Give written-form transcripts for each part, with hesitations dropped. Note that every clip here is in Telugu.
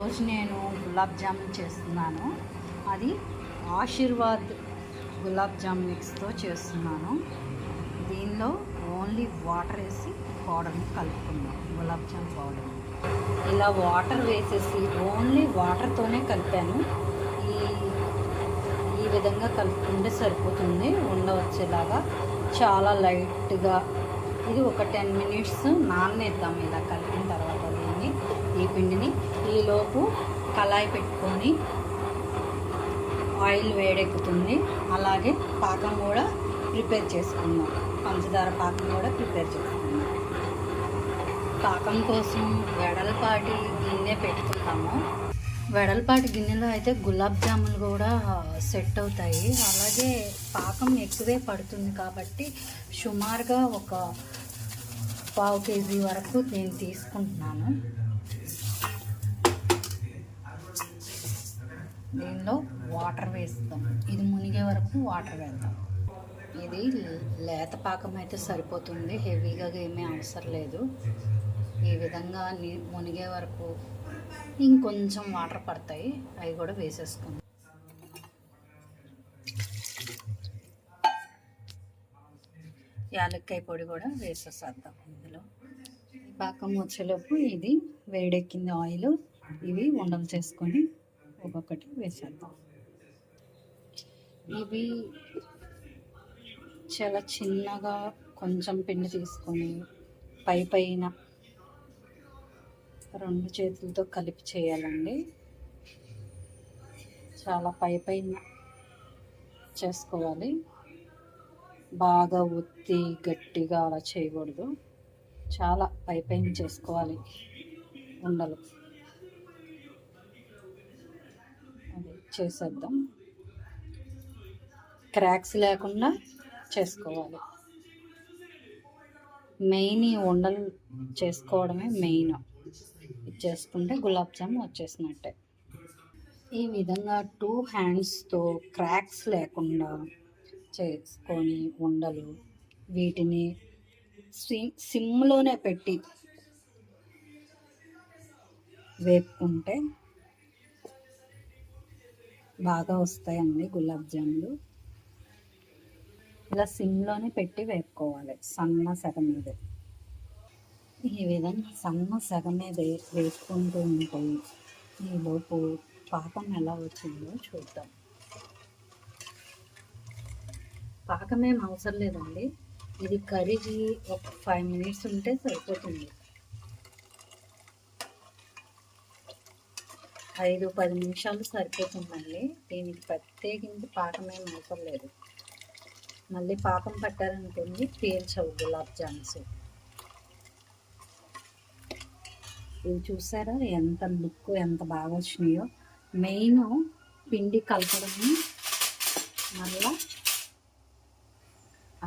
రోజు నేను గులాబ్ జామున్ చేస్తున్నాను. అది ఆశీర్వాద్ గులాబ్ జామ్ మిక్స్తో చేస్తున్నాను. దీనిలో ఓన్లీ వాటర్ వేసి పౌడర్ని కలుపుకున్నాం. గులాబ్ జామ్ పౌడర్ ఇలా వాటర్ వేసేసి ఓన్లీ వాటర్తోనే కలిపాను. ఈ ఈ విధంగా కలుపుకుంటే సరిపోతుంది. ఉండవచ్చేలాగా చాలా లైట్గా ఇది ఒక 10 మినిట్స్ నాననిద్దాం. ఇలా కలిపిన తర్వాత ఈ పిండిని ఈలోపు కళాయి పెట్టుకొని ఆయిల్ వేడెక్కుతుంది. అలాగే పాకం కూడా ప్రిపేర్ చేసుకుందాం. పంచదార పాకం కూడా ప్రిపేర్ చేసుకుందాం. పాకం కోసం వెడల్పాటి గిన్నె పెట్టుకుంటాము. వెడల్పాటి గిన్నెలో అయితే గులాబ్ జాములు కూడా సెట్ అవుతాయి. అలాగే పాకం ఎక్కువే పడుతుంది కాబట్టి సుమారుగా ఒక 1/2 కేజీ వరకు నేను తీసుకుంటున్నాను. దీనిలో వాటర్ వేస్తాం. ఇది మునిగే వరకు వాటర్ వేద్దాం. ఇది లేత పాకం అయితే సరిపోతుంది. హెవీగా ఏమీ అవసరం లేదు. ఈ విధంగా మునిగే వరకు ఇంకొంచెం వాటర్ పడతాయి. అవి కూడా వేసేసుకుందాం. యాలక్కాయ పొడి కూడా వేసేసేద్దాం. ఇందులో పాకం వచ్చేలోపు ఇది వేడెక్కింది ఆయిల్. ఇవి ఉండలు చేసుకొని ఒక్కొక్కటి వేసేద్దాం. ఇవి చాలా చిన్నగా కొంచెం పిండి తీసుకొని పైన 2 చేతులతో కలిపి చేయాలండి. చాలా పైన చేసుకోవాలి. బాగా ఒత్తి గట్టిగా అలా చేయకూడదు. చాలా పైన చేసుకోవాలి ఉండలు. అది చేసేద్దాం. క్రాక్స్ లేకుండా చేసుకోవాలి. మెయిన్ ఈ ఉండలు చేసుకోవడమే మెయిన్. ఇది చేసుకుంటే గులాబ్ జామ్ వచ్చేసినట్టే. ఈ విధంగా 2 హ్యాండ్స్తో క్రాక్స్ లేకుండా చేసుకొని ఉండలు వీటిని సిమ్లోనే పెట్టి వేపుకుంటే బాగా వస్తాయండి గులాబ్ జాములు. ఇలా సిమ్లోనే పెట్టి వేపుకోవాలి సన్న సెగ మీద. ఈ విధంగా సన్న సెగ మీద వేసుకుంటూ ఉంటే ఈలోపు పాకం ఎలా వచ్చిందో చూద్దాం. పాకమేం అవసరం లేదండి. ఇది కరిగి ఒక 5 మినిట్స్ ఉంటే సరిపోతుంది. 5-10 నిమిషాలు సరిపోతుందండి. దీనికి ప్రత్యేకించి పాకమేం అవసరం లేదు. మళ్ళీ పాకం పట్టారనుకోండి పీల్చవు గులాబ్ జామ్స్. ఇవి చూసారా ఎంత లుక్ ఎంత బాగా వచ్చినాయో. మెయిన్ పిండి కలపడము, మళ్ళా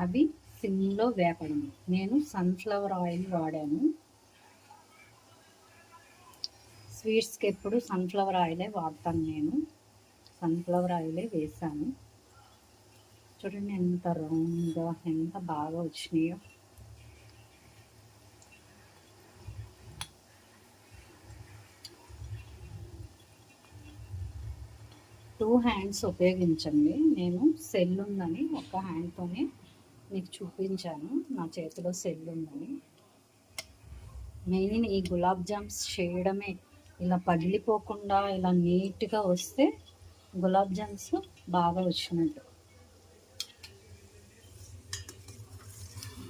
అవి సిమ్లో వేపడము. నేను సన్ఫ్లవర్ ఆయిల్ వాడాను. స్వీట్స్కి ఎప్పుడు సన్ఫ్లవర్ ఆయిలే వాడతాను నేను. సన్ఫ్లవర్ ఆయిలే వేసాను. చూడండి ఎంత రౌండ్గా ఎంత బాగా వచ్చినాయో. టూ హ్యాండ్స్ ఉపయోగించండి. నేను సెల్ ఉందని ఒక హ్యాండ్తోనే మీకు చూపించాను. నా చేతిలో సెల్ ఉందని. మెయిన్ ఈ గులాబ్ జామ్స్ చేయడమే ఇలా పగిలిపోకుండా ఇలా నీట్గా వస్తే గులాబ్ జామ్స్ బాగా వచ్చినట్టు.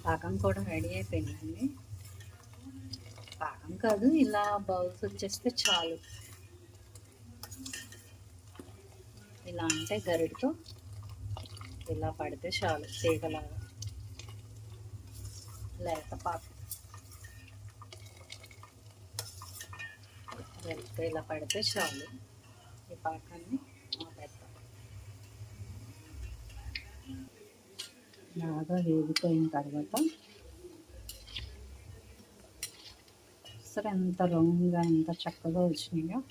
పాకం కూడా రెడీ అయిపోయిందండి. పాకం కాదు, ఇలా బౌల్స్ వచ్చేస్తే చాలు. ఇలా అంటే గరిటతో ఇలా పడితే చాలు. తీగలాగా లేత పాకం గరిటతో ఇలా పడితే చాలు. ఈ పాకాన్ని ఆపేద్దాం. బాగా వేగిపోయిన తర్వాత సరే ఎంత రౌండ్గా ఎంత చక్కగా వచ్చినాయో.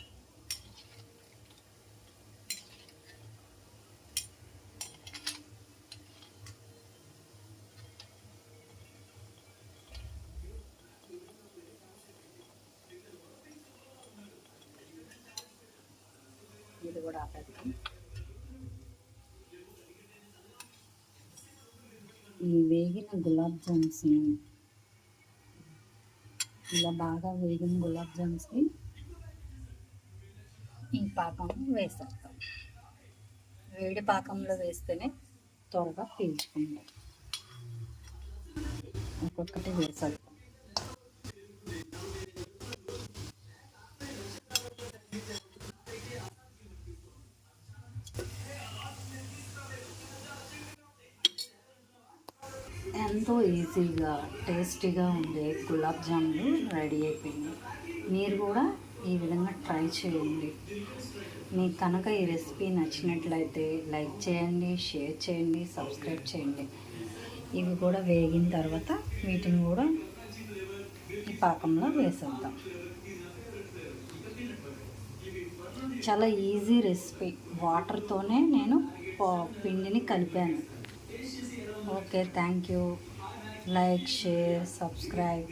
ఆపేద్దాం. ఈ వేగిన గులాబ్ జామ్స్ని ఇలా బాగా వేగిన గులాబ్ జామ్స్ని ఈ పాకంలో వేసేస్తాం. వేడి పాకంలో వేస్తేనే త్వరగా పీల్చుకుంటాం. ఒక్కొక్కటి వేసేద్దాం. ఎంతో ఈజీగా టేస్టీగా ఉండే గులాబ్ జాములు రెడీ అయిపోయింది. మీరు కూడా ఈ విధంగా ట్రై చేయండి. మీకు కనుక ఈ రెసిపీ నచ్చినట్లయితే లైక్ చేయండి, షేర్ చేయండి, సబ్స్క్రైబ్ చేయండి. ఇవి కూడా వేగిన తర్వాత వీటిని కూడా ఈ పాకంలో వేసేద్దాం. చాలా ఈజీ రెసిపీ. వాటర్తోనే నేను పిండిని కలిపాను. Okay, thank you. Like, share, subscribe.